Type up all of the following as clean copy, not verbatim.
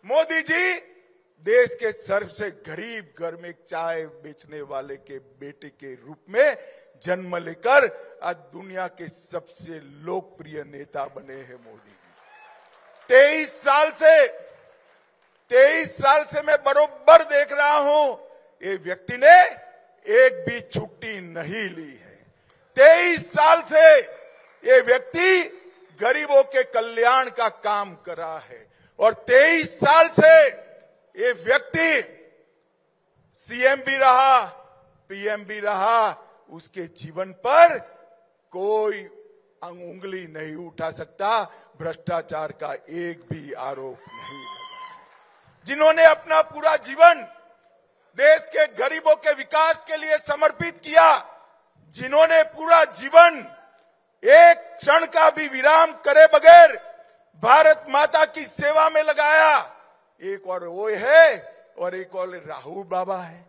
मोदी जी देश के सबसे गरीब घर में चाय बेचने वाले के बेटे के रूप में जन्म लेकर आज दुनिया के सबसे लोकप्रिय नेता बने हैं मोदी जी। 23 साल से मैं बरोबर देख रहा हूं, ये व्यक्ति ने एक भी छुट्टी नहीं ली है। 23 साल से ये व्यक्ति गरीबों के कल्याण का काम कर रहा है और 23 साल से ये व्यक्ति सीएम भी रहा, पीएम भी रहा, उसके जीवन पर कोई उंगली नहीं उठा सकता, भ्रष्टाचार का एक भी आरोप नहीं लगा। जिन्होंने अपना पूरा जीवन देश के गरीबों के विकास के लिए समर्पित किया, जिन्होंने पूरा जीवन एक क्षण का भी विराम करे बगैर भारत माता की सेवा में लगाया, एक और वो है और एक और राहुल बाबा है।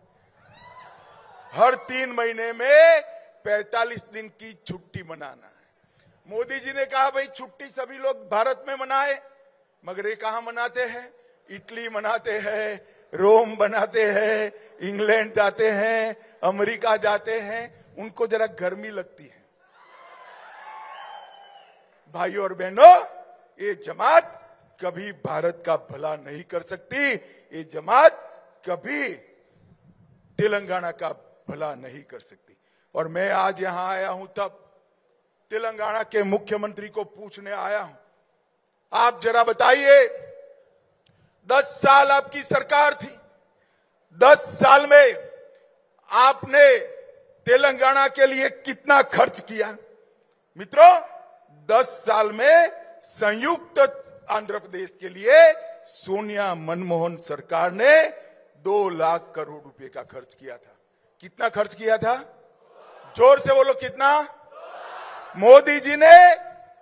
हर 3 महीने में 45 दिन की छुट्टी मनाना है। मोदी जी ने कहा भाई छुट्टी सभी लोग भारत में मनाए, मगर ये कहां मनाते हैं? इटली मनाते हैं, रोम बनाते हैं, इंग्लैंड जाते हैं, अमेरिका जाते हैं, उनको जरा गर्मी लगती है। भाइयों और बहनों, ये जमात कभी भारत का भला नहीं कर सकती, ये जमात कभी तेलंगाना का भला नहीं कर सकती। और मैं आज यहां आया हूं तब तेलंगाना के मुख्यमंत्री को पूछने आया हूं, आप जरा बताइए 10 साल आपकी सरकार थी, 10 साल में आपने तेलंगाना के लिए कितना खर्च किया? मित्रों, 10 साल में संयुक्त आंध्र प्रदेश के लिए सोनिया मनमोहन सरकार ने 2 लाख करोड़ रुपए का खर्च किया था। कितना खर्च किया था? जोर से बोलो, कितना? मोदी जी ने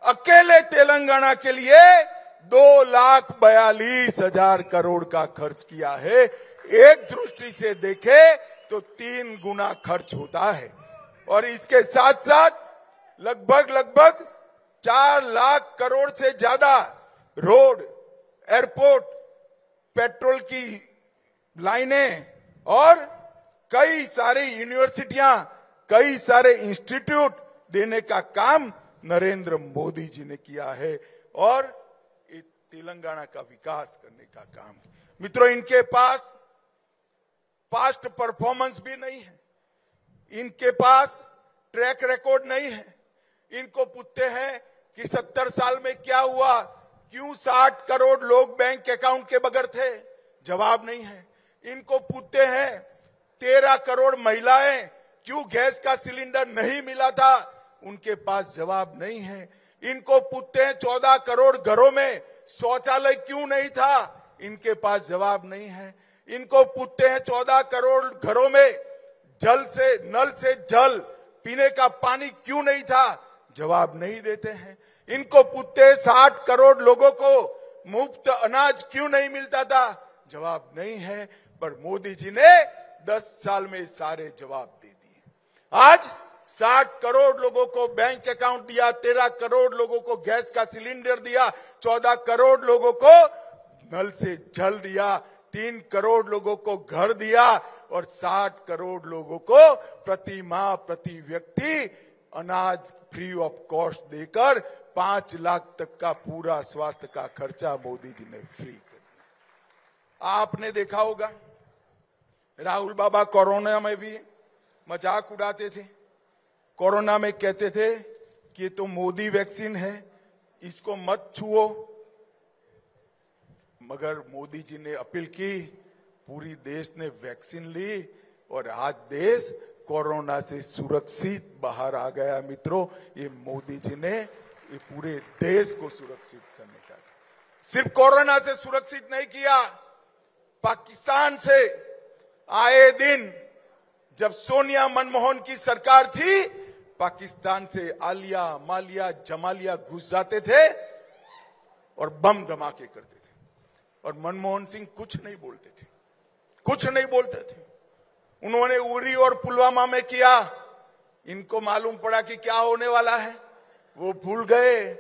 अकेले तेलंगाना के लिए 2,42,000 करोड़ का खर्च किया है। एक दृष्टि से देखे तो 3 गुना खर्च होता है। और इसके साथ साथ लगभग 4 लाख करोड़ से ज्यादा रोड, एयरपोर्ट, पेट्रोल की लाइनें और कई सारी यूनिवर्सिटियां, कई सारे इंस्टीट्यूट देने का काम नरेंद्र मोदी जी ने किया है और तेलंगाना का विकास करने का काम। मित्रों, इनके पास पास्ट परफॉर्मेंस भी नहीं है, इनके पास ट्रैक रिकॉर्ड नहीं है। इनको पूछते हैं कि 70 साल में क्या हुआ, क्यों 60 करोड़ लोग बैंक अकाउंट के बगैर थे? जवाब नहीं है। इनको पूछते हैं 13 करोड़ महिलाएं क्यों गैस का सिलेंडर नहीं मिला था? उनके पास जवाब नहीं है। इनको पूछते हैं 14 करोड़ घरों में शौचालय क्यों नहीं था? इनके पास जवाब नहीं है। इनको पूछते हैं 14 करोड़ घरों में नल से जल पीने का पानी क्यों नहीं था? जवाब नहीं देते हैं। इनको पूछते हैं 60 करोड़ लोगों को मुफ्त अनाज क्यों नहीं मिलता था? जवाब नहीं है। पर मोदी जी ने 10 साल में सारे जवाब दे दिए। आज 60 करोड़ लोगों को बैंक अकाउंट दिया, 13 करोड़ लोगों को गैस का सिलेंडर दिया, 14 करोड़ लोगों को नल से जल दिया, 3 करोड़ लोगों को घर दिया और 60 करोड़ लोगों को प्रति माह प्रति व्यक्ति अनाज फ्री ऑफ कॉस्ट देकर 5 लाख तक का पूरा स्वास्थ्य का खर्चा मोदी जी ने फ्री कर दिया। आपने देखा होगा राहुल बाबा कोरोना में भी मजाक उड़ाते थे। कोरोना में कहते थे कि ये तो मोदी वैक्सीन है, इसको मत छुओ। मगर मोदी जी ने अपील की, पूरी देश ने वैक्सीन ली और आज देश कोरोना से सुरक्षित बाहर आ गया। मित्रों, ये मोदी जी ने ये पूरे देश को सुरक्षित करने का, सिर्फ कोरोना से सुरक्षित नहीं किया, पाकिस्तान से आए दिन जब सोनिया मनमोहन की सरकार थी, पाकिस्तान से आलिया, मालिया, जमालिया घुस जाते थे और बम धमाके करते थे और मनमोहन सिंह कुछ नहीं बोलते थे, कुछ नहीं बोलते थे। उन्होंने उरी और पुलवामा में किया। इनको मालूम पड़ा कि क्या होने वाला है। वो भूल गए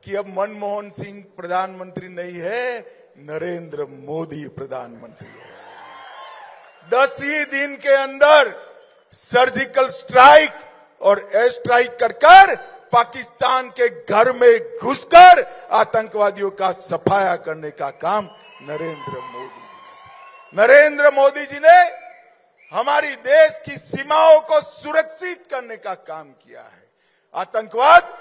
कि अब मनमोहन सिंह प्रधानमंत्री नहीं है, नरेंद्र मोदी प्रधानमंत्री हो। 10 ही दिन के अंदर सर्जिकल स्ट्राइक और एयर स्ट्राइक कर पाकिस्तान के घर में घुसकर आतंकवादियों का सफाया करने का काम नरेंद्र मोदी जी ने हमारी देश की सीमाओं को सुरक्षित करने का काम किया है। आतंकवाद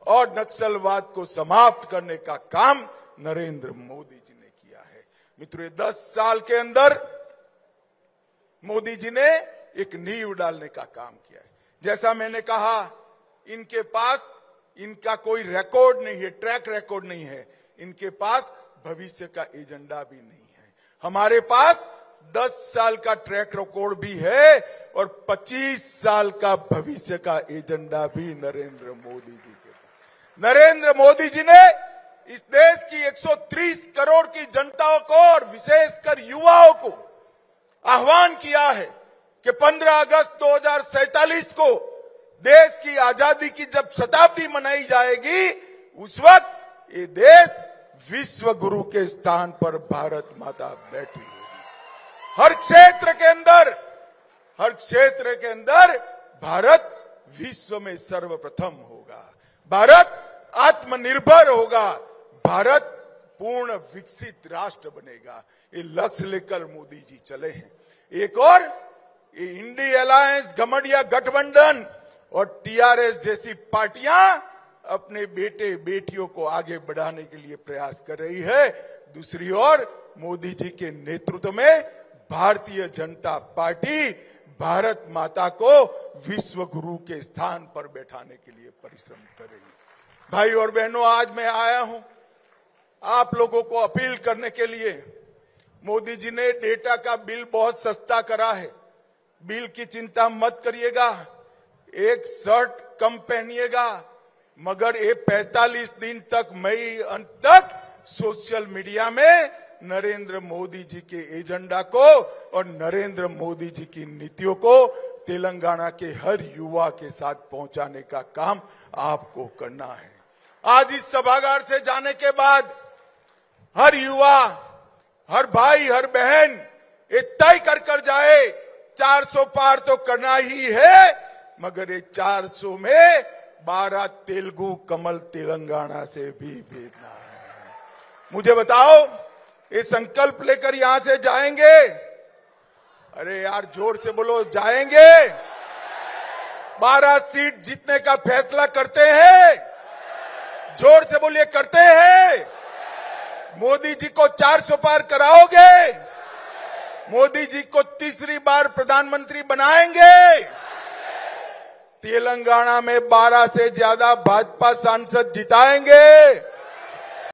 और नक्सलवाद को समाप्त करने का काम नरेंद्र मोदी जी ने किया है। मित्रों, 10 साल के अंदर मोदी जी ने एक नींव डालने का काम किया है। जैसा मैंने कहा, इनके पास इनका कोई रिकॉर्ड नहीं है, ट्रैक रिकॉर्ड नहीं है, इनके पास भविष्य का एजेंडा भी नहीं है। हमारे पास 10 साल का ट्रैक रिकॉर्ड भी है और 25 साल का भविष्य का एजेंडा भी नरेंद्र मोदी जी के पास। नरेंद्र मोदी जी ने इस देश की 130 करोड़ की जनता को और विशेषकर युवाओं को आह्वान किया है कि 15 अगस्त 2047 को देश की आजादी की जब शताब्दी मनाई जाएगी, उस वक्त ये देश विश्व गुरु के स्थान पर भारत माता बैठी होगी। हर क्षेत्र के अंदर भारत विश्व में सर्वप्रथम होगा, भारत आत्मनिर्भर होगा, भारत पूर्ण विकसित राष्ट्र बनेगा। ये लक्ष्य लेकर मोदी जी चले हैं। एक और ये इंडी अलायंस, घमंडिया गठबंधन और टीआरएस जैसी पार्टियां अपने बेटे बेटियों को आगे बढ़ाने के लिए प्रयास कर रही है। दूसरी ओर मोदी जी के नेतृत्व में भारतीय जनता पार्टी भारत माता को विश्व गुरु के स्थान पर बैठाने के लिए परिश्रम कर रही है। भाई और बहनों, आज मैं आया हूं आप लोगों को अपील करने के लिए। मोदी जी ने डेटा का बिल बहुत सस्ता करा है, बिल की चिंता मत करिएगा, एक शर्ट कम पहनिएगा, मगर ये 45 दिन तक मई अंत तक सोशल मीडिया में नरेंद्र मोदी जी के एजेंडा को और नरेंद्र मोदी जी की नीतियों को तेलंगाना के हर युवा के साथ पहुंचाने का काम आपको करना है। आज इस सभागार से जाने के बाद हर युवा, हर भाई, हर बहन ये तय कर जाए 400 पार तो करना ही है, मगर ये 400 में 12 तेलुगु कमल तेलंगाना से भी भेजना है। मुझे बताओ, ये संकल्प लेकर यहां से जाएंगे? अरे यार, जोर से बोलो, जाएंगे? 12 सीट जीतने का फैसला करते हैं? जोर से बोलिए, करते हैं? मोदी जी को 400 पार कराओगे? मोदी जी को तीसरी बार प्रधानमंत्री बनाएंगे? तेलंगाना में 12 से ज्यादा भाजपा सांसद जिताएंगे?